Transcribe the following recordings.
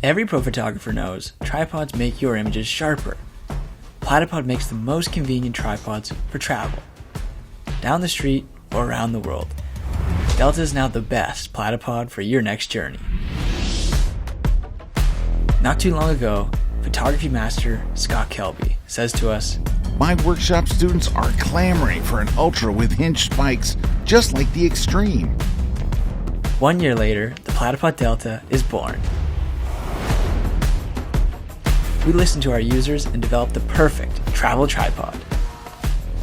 Every pro photographer knows tripods make your images sharper. Platypod makes the most convenient tripods for travel. Down the street or around the world, Delta is now the best platypod for your next journey. Not too long ago, photography master Scott Kelby says to us, "My workshop students are clamoring for an Ultra with hinged spikes, just like the Extreme." 1 year later, the Platypod Delta is born. We listened to our users and developed the perfect travel tripod,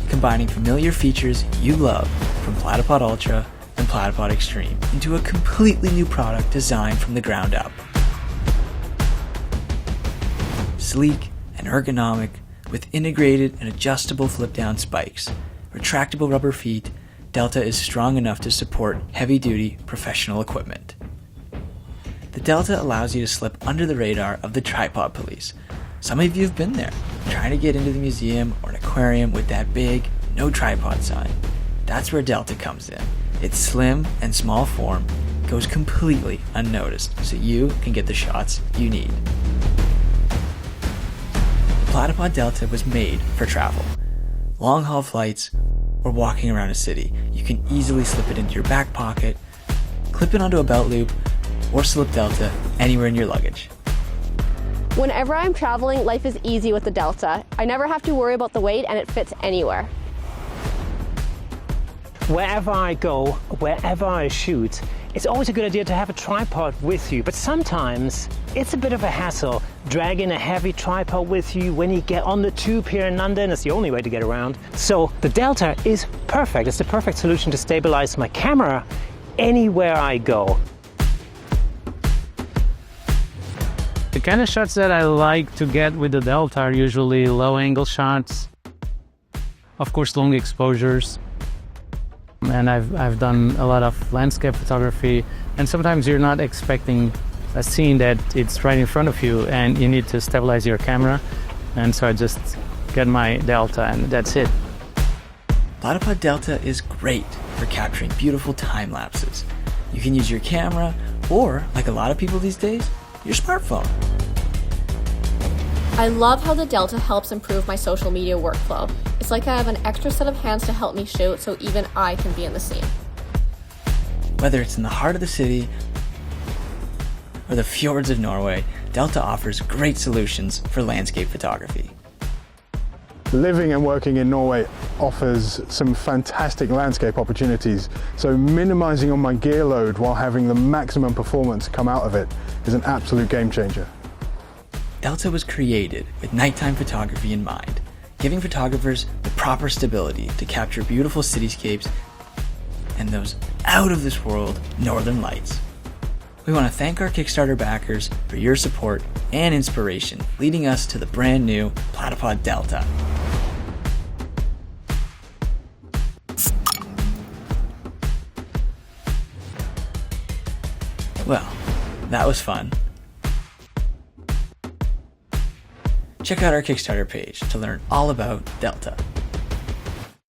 combining familiar features you love from Platypod Ultra and Platypod Extreme into a completely new product designed from the ground up. Sleek and ergonomic, with integrated and adjustable flip-down spikes, retractable rubber feet, Delta is strong enough to support heavy-duty professional equipment. The Delta allows you to slip under the radar of the tripod police. Some of you have been there, trying to get into the museum or an aquarium with that big "no tripod" sign. That's where Delta comes in. Its slim and small form goes completely unnoticed, so you can get the shots you need. The Platypod Delta was made for travel. Long-haul flights or walking around a city, you can easily slip it into your back pocket, clip it onto a belt loop, or slip Delta anywhere in your luggage. Whenever I'm traveling, life is easy with the Delta. I never have to worry about the weight and it fits anywhere. Wherever I go, wherever I shoot, it's always a good idea to have a tripod with you, but sometimes it's a bit of a hassle dragging a heavy tripod with you when you get on the tube here in London. It's the only way to get around. So the Delta is perfect. It's the perfect solution to stabilize my camera anywhere I go. The kind of shots that I like to get with the Delta are usually low angle shots, of course long exposures, and I've done a lot of landscape photography, and sometimes you're not expecting a scene that it's right in front of you and you need to stabilize your camera, and so I just get my Delta and that's it. Platypod Delta is great for capturing beautiful time lapses. You can use your camera or, like a lot of people these days, your smartphone. I love how the Delta helps improve my social media workflow. It's like I have an extra set of hands to help me shoot, so even I can be in the scene. Whether it's in the heart of the city or the fjords of Norway, Delta offers great solutions for landscape photography. Living and working in Norway offers some fantastic landscape opportunities, so minimizing on my gear load while having the maximum performance come out of it is an absolute game changer. Delta was created with nighttime photography in mind, giving photographers the proper stability to capture beautiful cityscapes and those out-of-this-world northern lights. We want to thank our Kickstarter backers for your support and inspiration, leading us to the brand new Platypod Delta. Well, that was fun. Check out our Kickstarter page to learn all about Delta.